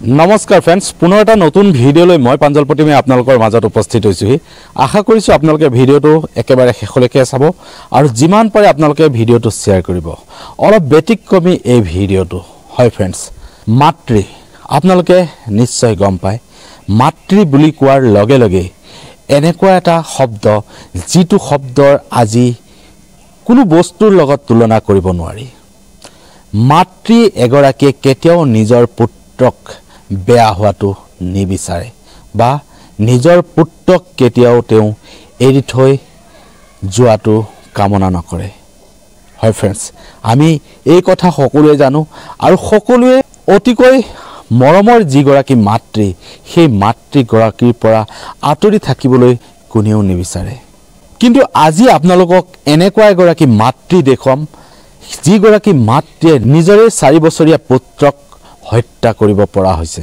नमस्कार फ्रेंड्स पुनः एटा नतुन भिडिओ मैं प्रांजल प्रतिमे आपनालोकर माजत उपस्थित होइछु। आशा करिछु आपनालोके भिडिओটো एकेबारे शेषলৈকে চাব আৰু जिमान पारे आपनालोके भिडिओটো शेयर करिब। अलप व्यतिक्रमी এই भिडिओটো হয় फ्रेंड्स मातृ आपनालोके निश्चय गम पाয় मातृ বুলি কোৱাৰ লগে লগে এনেকুৱা এটা শব্দ যিটো শব্দৰ আজি কোনো বস্তুৰ লগত তুলনা কৰিব নোৱাৰি। मातृ এগৰাকীয়ে কেতিয়াও নিজৰ পুত্ৰক বেয়া হোৱাটো নিবিচাৰে বা নিজৰ পুত্ৰক কেতিয়াও তেওঁ এৰি থৈ যোৱাটো কামনা নকৰে। হয় फ्रेंड्स আমি এই কথা সকলোৱে জানো আৰু সকলোৱে অতিকৈ মৰমৰ যিগৰাকী মাতৃ সেই মাতৃগৰাকীৰ পৰা আঁতৰি থাকিবলৈ কোনেও নিবিচাৰে। কিন্তু আজি আপোনালোকক এনেকুৱা এগৰাকী মাতৃ দেখুৱাম যিগৰাকী মাতৃয়ে নিজৰে 4 বছৰীয়া পুত্ৰক হত্যা কৰিব পৰা হৈছে।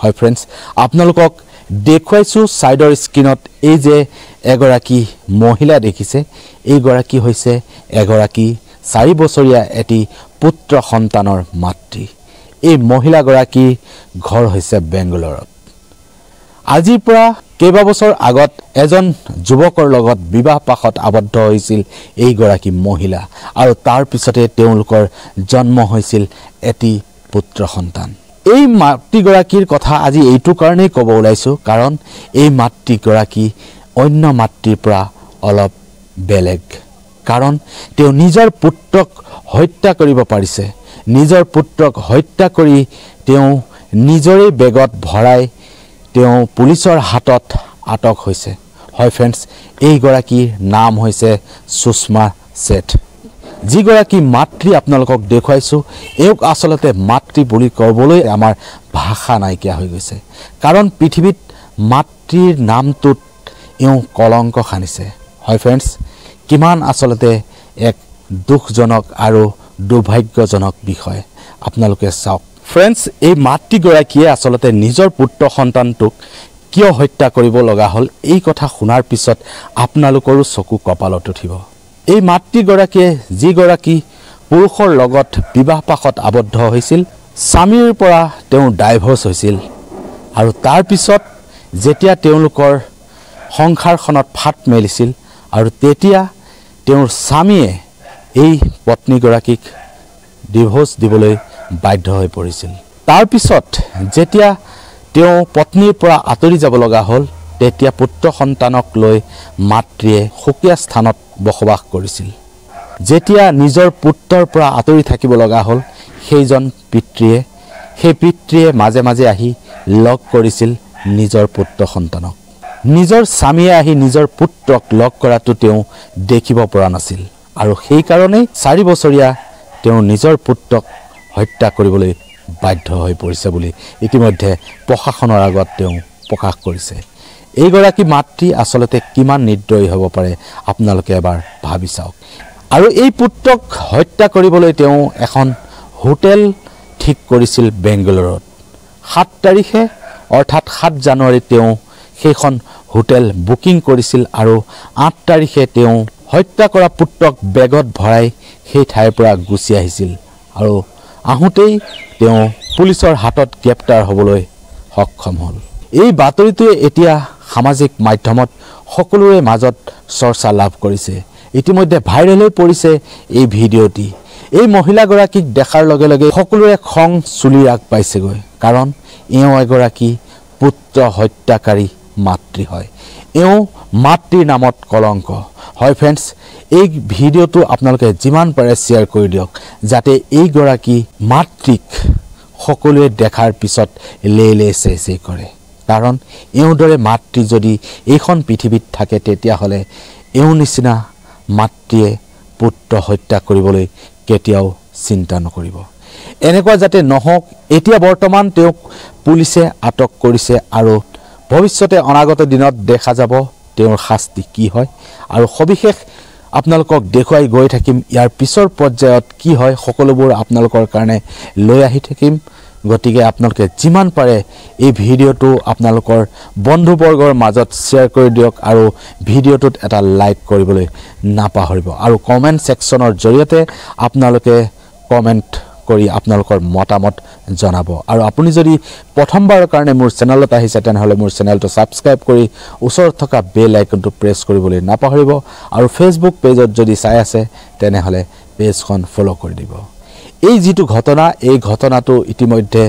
হয় फ्रेंड्स আপোনালোকক দেখুৱাইছো সাইডৰ স্ক্ৰিনত এই যে এগৰাকী মহিলা দেখিছে এই গৰাকী হৈছে এগৰাকী 4 বছৰীয়া এটি পুত্ৰ সন্তানৰ মাতৃ। এই মহিলা গৰাকী ঘৰ হৈছে বেংগলৰত। আজিৰ পৰা কেইবা বছৰ আগত এজন যুৱকৰ লগত বিবাহ পাশত আবদ্ধ হৈছিল এই গৰাকী মহিলা আৰু তাৰ পিছতে তেওঁলোকৰ জন্ম হৈছিল এটি পুত্ৰ সন্তান। এই মাতৃগৰাকীৰ কথা আজি এইটো কাৰণেই ক'ব ওলাইছো কাৰণ এই মাতৃগৰাকী অন্য মাতৃৰ পৰা অলপ বেলেগ কাৰণ তেওঁ নিজৰ পুত্ৰক হত্যা কৰিব পাৰিছে। নিজৰ পুত্ৰক হত্যা কৰি তেওঁ নিজৰে বেগত ভৰাই তেওঁ পুলিচৰ হাতত আটক হৈছে। হয় फ्रेंड्स এই গৰাকীৰ নাম হৈছে সুষমা শেঠ। যিগৰাকী মাতৃ আপোনালোকক দেখুৱাইছো এওক আসলতে মাতৃ বুলি ক'বলৈ আমাৰ ভাষা নাইকিয়া হৈ গৈছে কাৰণ পৃথিৱীত মাতৃৰ নামটোত এও কলংক খানিছে। হয় फ्रेंड्स কিমান আসলতে এক দুখজনক আৰু দুৰ্ভাগ্যজনক বিষয় আপোনালোকে চাওক। फ्रेंड्स এই মাতৃগৰাকীয়ে আসলতে নিজৰ পুত্ৰ সন্তানটোক কিয় হত্যা কৰিব লগা হ'ল এই কথা শুনাৰ পিছত আপোনালোকৰো চকু কপালত উঠিব। এই মাতৃগৰাকীয়ে যিগৰাকী পুৰুষৰ লগত বিবাহ পাশত আবদ্ধ হৈছিল স্বামীৰ পৰা তেওঁ ডাইভৰ্চ হৈছিল আৰু তাৰ পিছত যেতিয়া তেওঁলোকৰ সংসাৰখনত ফাট মেলিছিল আৰু তেতিয়া তেওঁৰ স্বামীয়ে এই পত্নীগৰাকীক ডিভোৰ্স দিবলৈ বাধ্য হৈ পৰিছিল। তাৰ পিছত যেতিয়া তেওঁ পত্নীৰ পৰা আঁতৰি যাব লগা হ'ল তেতিয়া পুত্ৰ সন্তানক লৈ মাতৃয়ে সুকীয়া স্থানত বসবাস কৰিছিল। যেতিয়া নিজৰ পুত্ৰৰ পৰা আঁতৰি থাকিব লগা হ'ল সেইজন পিতৃয়ে মাজে মাজে আহি লগ কৰিছিল নিজৰ পুত্ৰ সন্তানক। নিজৰ স্বামীয়ে আহি নিজৰ পুত্ৰক লগ কৰাটো তেওঁ দেখিব পৰা নাছিল আৰু সেই কাৰণেই 4 বছৰীয়া তেওঁ নিজৰ পুত্ৰক হত্যা কৰিবলৈ বাধ্য হৈ পৰিছে বুলি ইতিমধ্যে প্ৰশাসনৰ আগত তেওঁ প্ৰকাশ কৰিছে। এইগৰাকী মাতৃ আসলতে কিমান নিৰ্দয়ী হ'ব পাৰে আপোনালোকে এবাৰ ভাবি চাওক। আৰু এই পুত্ৰক হত্যা কৰিবলৈ তেওঁ এখন হোটেল ঠিক কৰিছিল বেংগলৰত। 7 তাৰিখে অৰ্থাৎ 7 জানুৱাৰীত তেওঁ সেইখন হোটেল বুকিং কৰিছিল আৰু 8 তাৰিখে তেওঁ হত্যা কৰা পুত্ৰক বেগত ভৰাই সেই ঠাইৰ পৰা গুচি আহিছিল আৰু আহোঁতেই তেওঁ পুলিচৰ হাতত গ্ৰেপ্তাৰ হ'বলৈ সক্ষম হ'ল। এই বাতৰিটোৱে এতিয়া সামাজিক মাধ্যমত সকলোৰে মাজত চৰ্চা লাভ কৰিছে। ইতিমধ্যে ভাইৰেল হৈ পৰিছে এই ভিডিঅ'টি। এই মহিলাগৰাকীক দেখাৰ লগে লগে সকলোৰে খং চুলি ৰাগ পাইছেগৈ কাৰণ এওঁ এগৰাকী পুত্ৰ হত্যাকাৰী মাতৃ হয়। এওঁ মাতৃৰ নামত কলংক। হয় फ्रेंड्स এই ভিডিঅ'টো আপোনালোকে যিমান পাৰে শ্বেয়াৰ কৰি দিয়ক যাতে এইগৰাকী মাতৃক সকলোৱে দেখাৰ পিছত লে চে কৰে কাৰণ এওঁৰ দৰে মাতৃ যদি এইখন পৃথিৱীত থাকে তেতিয়াহ'লে এওঁ নিচিনা মাতৃয়ে পুত্ৰ হত্যা কৰিবলৈ কেতিয়াও চিন্তা নকৰিব। এনেকুৱা যাতে নহওক এতিয়া বৰ্তমান তেওঁক পুলিচে আটক কৰিছে আৰু ভৱিষ্যতে অনাগত দিনত দেখা যাব তেওঁৰ শাস্তি কি হয় আৰু সবিশেষ আপোনালোকক দেখুৱাই গৈ থাকিম। ইয়াৰ পিছৰ পৰ্যায়ত কি হয় সকলোবোৰ আপোনালোকৰ কাৰণে লৈ আহি থাকিম। গতিকে আপোনালোকে যিমান পাৰে এই ভিডিঅ'টো আপোনালোকৰ বন্ধুবৰ্গৰ মাজত শ্বেয়াৰ কৰি দিয়ক আৰু ভিডিঅ'টোত এটা লাইক কৰিবলৈ নাপাহৰিব আৰু কমেণ্ট ছেকশ্যনৰ জৰিয়তে আপোনালোকে কমেণ্ট কৰি আপোনালোকৰ মতামত জনাব আৰু আপুনি যদি প্ৰথমবাৰৰ কাৰণে মোৰ চেনেলত আহিছে তেনেহ'লে মোৰ চেনেলটো ছাবস্ক্ৰাইব কৰি ওচৰত থকা বেল আইকনটো প্ৰেছ কৰিবলৈ নাপাহৰিব আৰু ফেচবুক পেজত যদি চাই আছে তেনেহ'লে পেজখন ফ'ল' কৰি দিব এই যিটো ঘটনা এই ঘটনাটো ইতিমধ্যে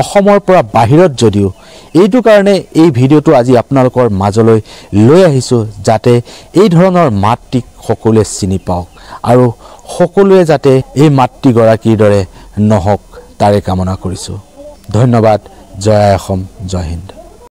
অসমৰ পৰা বাহিৰত যদিও এইটো কাৰণে এই ভিডিঅ'টো আজি আপোনালোকৰ মাজলৈ লৈ আহিছোঁ যাতে এই ধৰণৰ মাতৃক সকলোৱে চিনি পাওক আৰু সকলোৱে যাতে এই মাতৃগৰাকীৰ দৰে নহওক তাৰে কামনা কৰিছোঁ ধন্যবাদ জয় অসম জয় হিন্দ